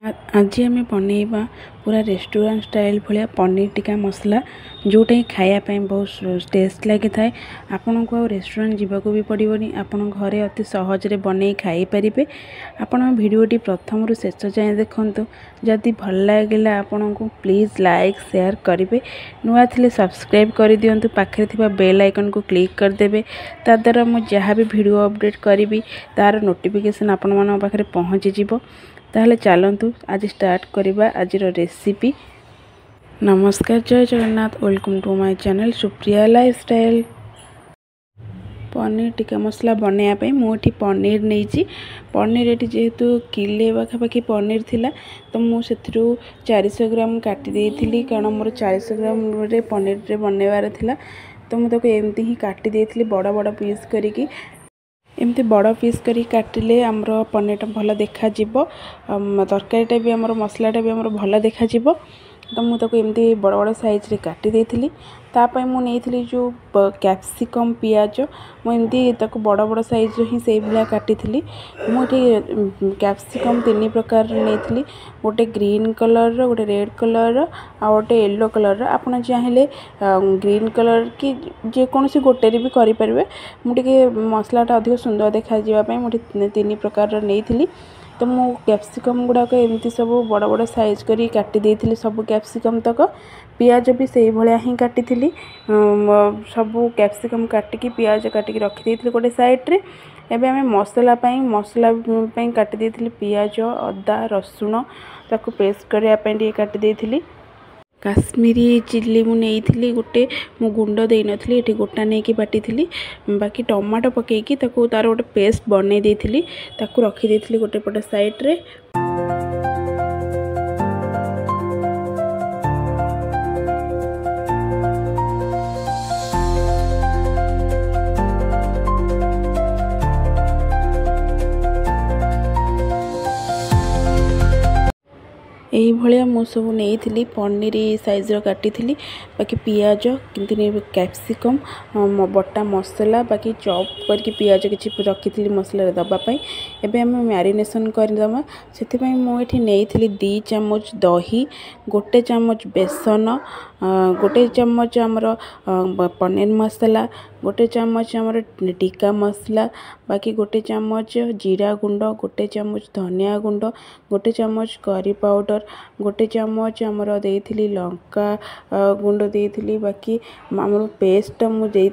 आज आम बनइबा पूरा रेस्टोरेंट स्टाइल भाया पनीर टिक्का मसला जोटा खायापी बहुत टेस्ट लगी थाए। आपण को रेस्टोरेंट जीवाक भी पड़ोनी, आपण घरे अति सहजरे बन खाई पारे। आपण भिडियोटी प्रथम रु शेष जाए देखूँ। जदि भल लगे आपण को प्लीज लाइक शेयर करेंगे, नुआ थे सब्सक्राइब कर दिंतु, पाखे थी बेल आइकन को क्लिक करदे। ता द्वारा मुझे जहाँ भी भिडियो अपडेट करी तार नोटिफिकेशन आपण मान पाखे पहुँची जीवो। ताहले चलतु आज स्टार्ट करिबा आज रेसिपी। नमस्कार, जय Jagannath, welcome to my channel Supriya lifestyle. Paneer tikka masala बनाया मुझे पनीर नहीं, पनीर ये जेहेतु किले पाखापाखि पनीर थिला तो मुझे 400 ग्राम काटी कारण मोर 400 ग्राम रे पनीर रे बनवार थिला। तो मुझे एमती ही काटी देती बड़ बड़ पीस करी। एमती बड़ पीस करी काटिले आमर पनीरटा भल देखा तरकारीटा भी आमर मसलाटा भी आमर भल देखा। तो मुझे एमती बड़ बड़ साइज रे काटी देती। तापाई मु नहीं जो कैप्सिकम पियाज मुझे बड़ बड़ साइज ही से भाया काटी मुझे कैप्सिकम 3 प्रकार नहीं, गोटे ग्रीन कलर, गोटे रेड कलर आ गोटे येलो कलर। आपड़ चाहिए ग्रीन कलर कि जेकोसी गोटे भी करें। मुझे मसलाटा अधिक सुंदर देखापी मुझे 3 प्रकार नहीं। तो मु कैप्सिकम गुड़ाक एमती सब बड़ बड़ साइज करी काटी देती सब कैप्सिकम तक। पियाज भी से भाया ही काटी सब कैप्सिकम काटिकी पियाज काटिकी रखी गोटे साइड्रे। एबे आम मसला काटी देती पियाज, अदा, रसुण ताकू पेस्ट करने काटी देती। काश्मीरी चिल्ली मु नहीं गोटे मु गुंड दे नथली, एठी गोटा नहीं कि बाटी थी। बाकी टमाटो पकेकी ताकू तार गोटे पेस्ट बनै देथिली, ताकू रखी देथिली गोटे पटे साइड रे। यही भाया मु सब नहीं पनीर साइज काटी थी। बाकी पियाज कैप्सिकम बटा मसला बाकी चॉप करके पियाज किसी रखी मसला दवापाई। एबे आम मैरिनेशन करदमा से मुझे नहीं 2 चामच दही, 1 चामच बेसन, 1 चामच आमर पनीर मसला, 1 चामच आमर टिक्का मसला, बाकी 1 चामच जीरा गुंड, 1 चामच धनिया गुंड, 1 चामच करी पाउडर, 1 चामच आमर देइथिली लंका गुंड देइथिली। बाकी आमर पेस्ट मुझे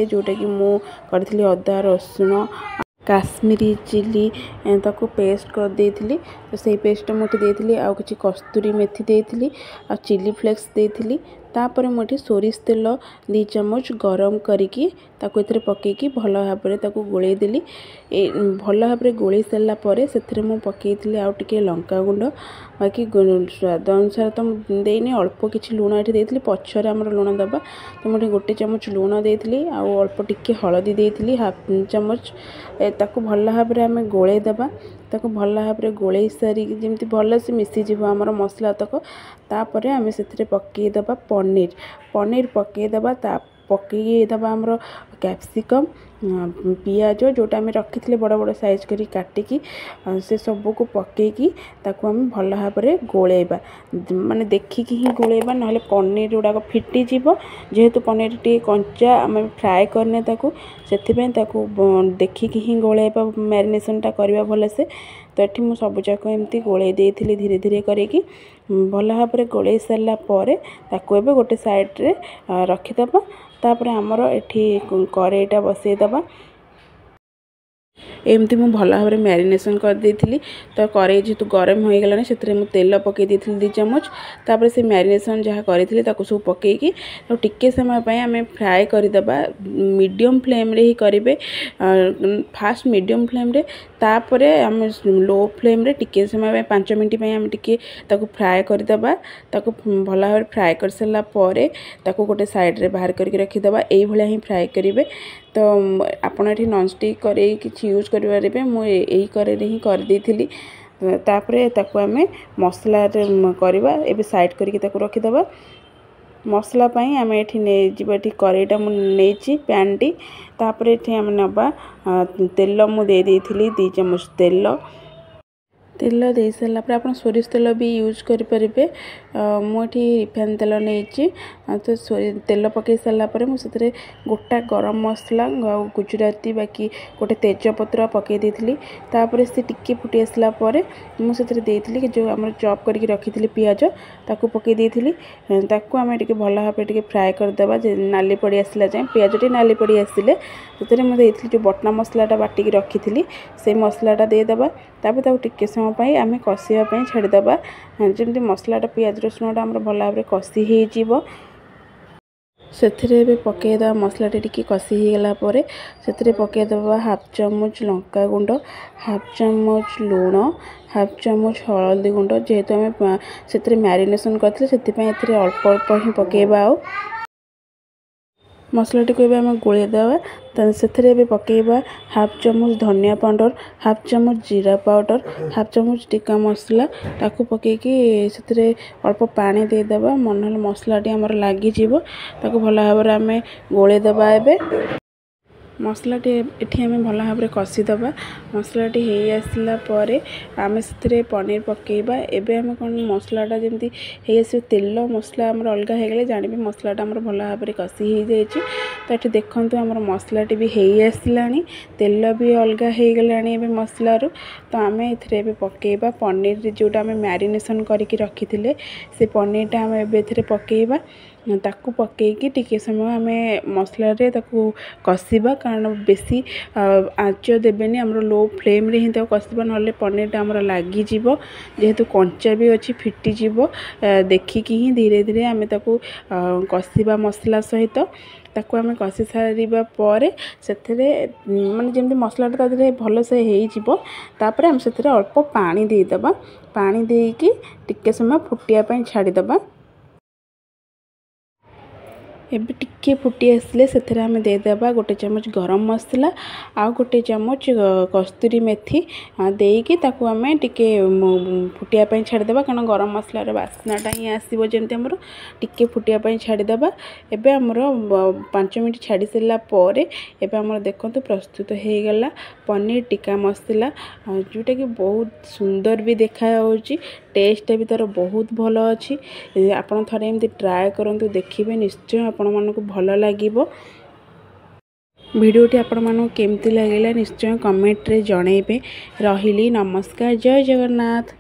जोटा कि मु करथिली अदा रसुण काश्मीरी चिल्ली ताको पेस्ट कर देइथिली। तो सही पेस्ट मुझे देइथिली आ किछि कस्तूरी मेथी देइथिली आ चिल्ली फ्लेक्स देइथिली। तापर मुझे सोरिष तेल 2 चामच गरम करिकी ताको एथरे पकेकी भल भाबरे ताको गोळेई देली। भल भाबरे गोळेई सारला परे सेथरे मु पकेइथिली आ टिके लंका गुंड, बाकी स्वाद अनुसार तो देनी अल्प किछि लूण एठी देइथिली, पछरे हमर लूण दबा। तो मुझे 1 चामच लूण देइथिली आ अल्प टिके हळदी देइथिली 1/2 चामच। ताको भल भाबरे आमे गोळेई दबा। ताको भल भाबरे गोळेई सारी जेमति भल से मिसी जिवो हमर मसला तक। तापरे आमे सेथरे पकेई दबा पनीर पकेई दबा। ता पकेई दबा हमर कैप्सिकम पियाज जोटा आम रखी बड़ बड़ साइज करी काटिकी से सबू को पकेकी ताकू आम भल भाबरे गोलेबा, माने देखिकी ही गोलेबा, नहले पनीर गुड़ाक फिटी जीवो। जेहेतु पनीर टी कंचा आम फ्राए करने ताकू सेथिपे ताकू देखिकी ही गोलेबा, मैरिनेशनटा करबा भल से। तो ये मुझे सबूक एमती गोले देती धीरे धीरे करी भल भाव में गोले सारा पर ताकू एबे गोटे साइड रे रखीदबा। तापर आमर एठी करेईटा बसईदबा। एमती मु भल भाव में मैरिनेशन कर देती। तो करेई जेहेतु गरम हो गलानी से तेल पकई देती 2 चामच। तापर से मैरिनेशन जहाँ करी सब पकईकी तो टिके समय पे आम फ्राए करदबा। मीडियम फ्लेम रे ही करेंगे, फास्ट मीडियम फ्लेम रे। तापरे आम लो फ्लेम रे टिके समय 5 मिनट आम टिके ताकू फ्राए करदबा। ताकू भल भाव फ्राए कर सारा पर ताकू गोटे साइड रे बाहर करके रखीदबा। यही भाया ही फ्राए करेंगे। तो आपड़ ये नॉनस्टिक करेई किसी यूज करेंगे, मुझे करेई ही कर देती। तापरे ताकू आम मसला करवा एबे साइड करके ताकू रखीदबा। मसला पाई आम ये करेईटा मुझे पैन टी। तापर ये आम नबा तेल मुझे 2 चामच तेल। तेल दे सारा आप सोरिष तेल भी यूज करेंगे। मुझे रिफाइन तेल नहीं तो तेल पकई सारापर मुझे गोटा गरम मसला गुजराती बाकी गोटे तेजपत्र पकई देती से टिके फुटी आसला मुझे जो आम चॉप करके रखी पियाज ताकू पकई देती आम टे भल भाव फ्राए करदे नाली पड़ी आसला जाए पियाज टी नाली पड़ी आसिले मुझे जो बटना मसलाटा बाटिकी रखी से मसलाटा देदेबा टिके समय आम कषापी छाड़ीदे जमी मसलाटा पियाज रसुणटा आम भल भाव कषि हो से पकईदा मसला टी कषि होगला से पकईदे हाफ चामच लंका गुंड हाफ चामच लुण हाफ चामच हलदी गुंड जेहेतु आम से मैरिनेशन करते से अल्प अल्प ही पकईबा मसला टी आम गोलेदेवा से पकईबा हाफ चामच धनिया पाउडर हाफ चामच जीरा पाउडर हाफ चामच टिक्का मसला ताकू पकईकी से अल्प पानी देदेबा मन मसला टी आमर लगिज भल भाव आम गोलेदेबा मसलाटी ये आम भल भाव कषिदबा मसलाटी हो आसला आम से पनीर पकईबा एबे आम कौन मसलाटा जमी हो तेल मसला आम अलग हो जानी मसलाटा आम भल भाव कषि हो जाए तो ये देखूँ आम मसलाटी भी हो आसला तेल भी अलग हो गलानी मसलारू तो आम ए पकईबा पनीर जोटा आम मैरिनेशन करके रखी से पनीरटा आम ए पकईबा ताकू पकईकी टिके समय आम मसला कषिबा कारण बेसी आँच देवेनि आमर लो फ्लेम रे ही कषिबा ना पनीरटा आमर लगिज जेहेतु कंचा भी अच्छी फिटीज देखिकी ही धीरे धीरे आम ताकू कषिबा मसला सहित ताकू आम कषि सारिबा परे सेथिरे माने जेमति मसलाटा तादरे भल से होइजिबो आम सेथिरे अल्प पानी देदेबा पानी देकी टिके समय फुटिया पई छाड़ीदेबा एबे टिके फुटी आसले से आम देदेबा गोटे चामच गरम मसला आ गोटे चामच कस्तूरी मेथी देकी ताकू आम टिके फुटिया पई छाड़ीदेबा कारण गरम मसलार बास्नाटा ही आसो जमी आम टिके फुटिया पई छाड़ीदेबा एबे आमर 5 मिनट छाड़ी सारा पर एबे आमर देखंतु प्रस्तुत हो गला पनीर टिक्का मसला जोटा कि बहुत सुंदर भी देखा टेस्ट भी तार बहुत भल अच्छी आपन थरे एमती ट्राए करंतु देखिबे निश्चय आपण मानक भल लागिबो। वीडियोटी आपण मानक केमती लागिला निश्चय कमेंट रे जणैबे। रहिली नमस्कार जय जगन्नाथ।